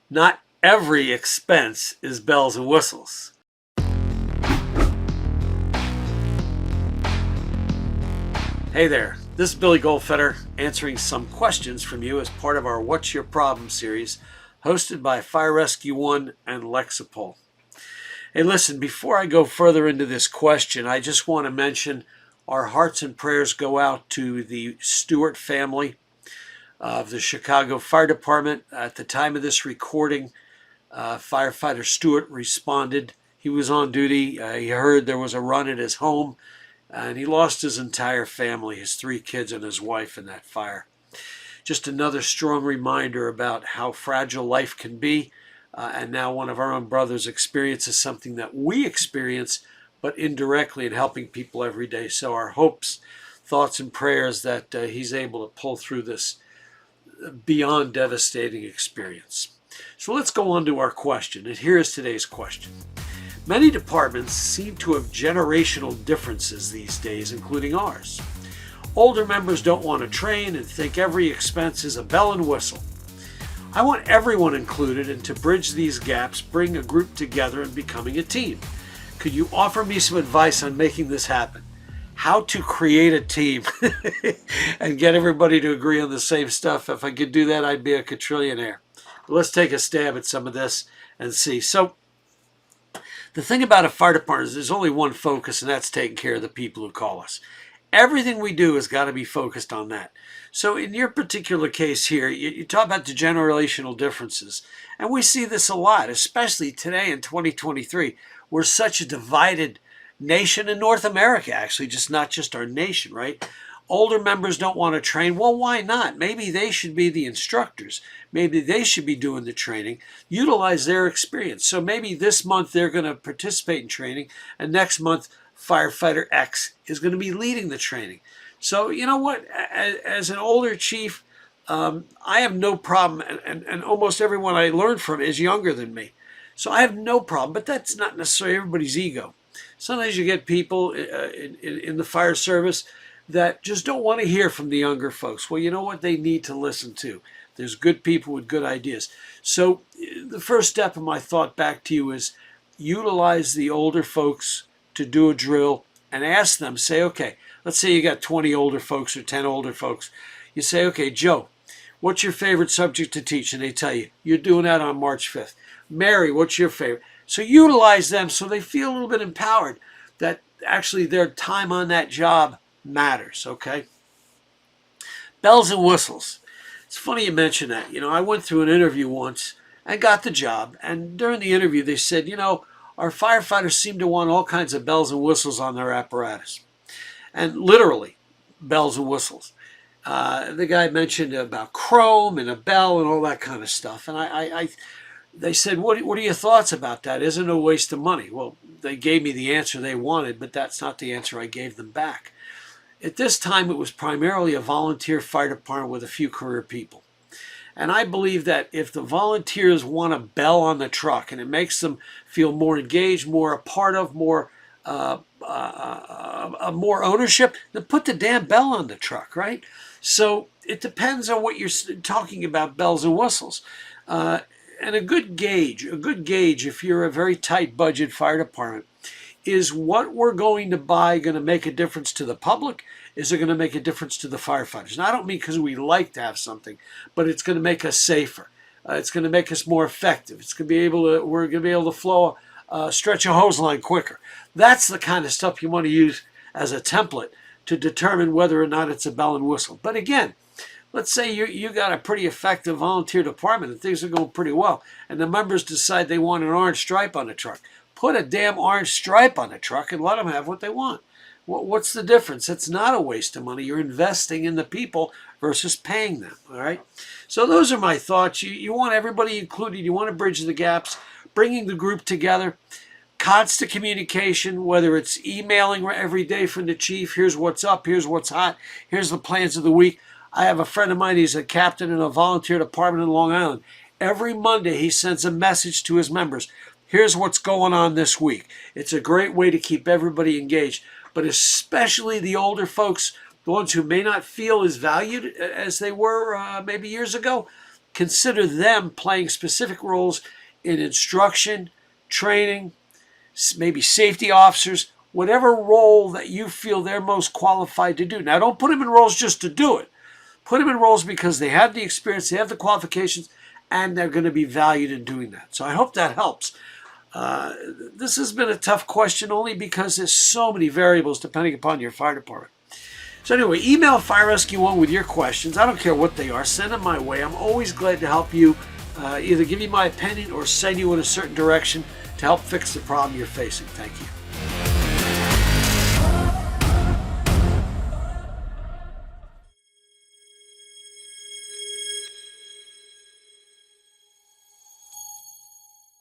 Not every expense is bells and whistles. Hey there, this is Billy Goldfeder answering some questions from you as part of our What's Your Problem series hosted by Fire Rescue One and Lexipol. Hey, listen, before I go further into this question, I just want to mention our hearts and prayers go out to the Stewart family of the Chicago Fire Department. At the time of this recording, firefighter Stewart responded. He was on duty. He heard there was a run at his home, and he lost his entire family, his 3 kids and his wife in that fire. Just another strong reminder about how fragile life can be. And now one of our own brothers experiences something that we experience, but indirectly in helping people every day. So our hopes, thoughts, and prayers that he's able to pull through this beyond devastating experience. So let's go on to our question. And here is today's question. Many departments seem to have generational differences these days, including ours. Older members don't want to train and think every expense is a bell and whistle. I want everyone included, and to bridge these gaps, bring a group together and becoming a team. Could you offer me some advice on making this happen? How to create a team and get everybody to agree on the same stuff. If I could do that, I'd be a quadrillionaire. But let's take a stab at some of this and see. So the thing about a fire department is there's only one focus, and that's taking care of the people who call us. Everything we do has got to be focused on that. So in your particular case here, you talk about the generational differences. And we see this a lot, especially today in 2023. We're such a divided nation in North America, actually, just not just our nation, right? Older members don't want to train. Well, why not? Maybe they should be the instructors. Maybe they should be doing the training. Utilize their experience. So maybe this month they're going to participate in training, and next month firefighter X is going to be leading the training. So you know what? As an older chief, I have no problem, and almost everyone I learned from is younger than me. So I have no problem, but that's not necessarily everybody's ego. Sometimes you get people in the fire service that just don't want to hear from the younger folks. Well, you know what? They need to listen to. There's good people with good ideas. So the first step of my thought back to you is utilize the older folks to do a drill and ask them, say, okay, let's say you got 20 older folks or 10 older folks. You say, okay, Joe, what's your favorite subject to teach? And they tell you, you're doing that on March 5th. Mary, what's your favorite? So utilize them so they feel a little bit empowered that actually their time on that job matters, okay? Bells and whistles. It's funny you mention that. You know, I went through an interview once and got the job. And during the interview, they said, you know, our firefighters seem to want all kinds of bells and whistles on their apparatus. And literally, bells and whistles. The guy mentioned about chrome and a bell and all that kind of stuff. And they said, what are your thoughts about that? Isn't it a waste of money? Well, they gave me the answer they wanted, but that's not the answer I gave them back. At this time, it was primarily a volunteer fire department with a few career people. And I believe that if the volunteers want a bell on the truck and it makes them feel more engaged, more a part of, more ownership, then put the damn bell on the truck, right? So it depends on what you're talking about, bells and whistles. And a good gauge, if you're a very tight budget fire department, is what we're going to buy going to make a difference to the public? Is it going to make a difference to the firefighters? And I don't mean because we like to have something, but it's going to make us safer. It's going to make us more effective. It's going to be we're going to be able to flow, stretch a hose line quicker. That's the kind of stuff you want to use as a template to determine whether or not it's a bell and whistle. But again, let's say you got a pretty effective volunteer department and things are going pretty well, and the members decide they want an orange stripe on the truck. Put a damn orange stripe on the truck and let them have what they want. What's the difference? It's not a waste of money. You're investing in the people versus paying them, all right? So those are my thoughts. You want everybody included. You want to bridge the gaps, bringing the group together, constant communication, whether it's emailing every day from the chief, here's what's up, here's what's hot, here's the plans of the week. I have a friend of mine, he's a captain in a volunteer department in Long Island. Every Monday he sends a message to his members. Here's what's going on this week. It's a great way to keep everybody engaged, but especially the older folks, the ones who may not feel as valued as they were maybe years ago. consider them playing specific roles in instruction, training, maybe safety officers, whatever role that you feel they're most qualified to do. Now, don't put them in roles just to do it. Put them in roles because they have the experience, they have the qualifications, and they're going to be valued in doing that. So I hope that helps. This has been a tough question only because there's so many variables depending upon your fire department. So anyway, email Fire Rescue 1 with your questions. I don't care what they are. Send them my way. I'm always glad to help you, either give you my opinion or send you in a certain direction to help fix the problem you're facing. Thank you.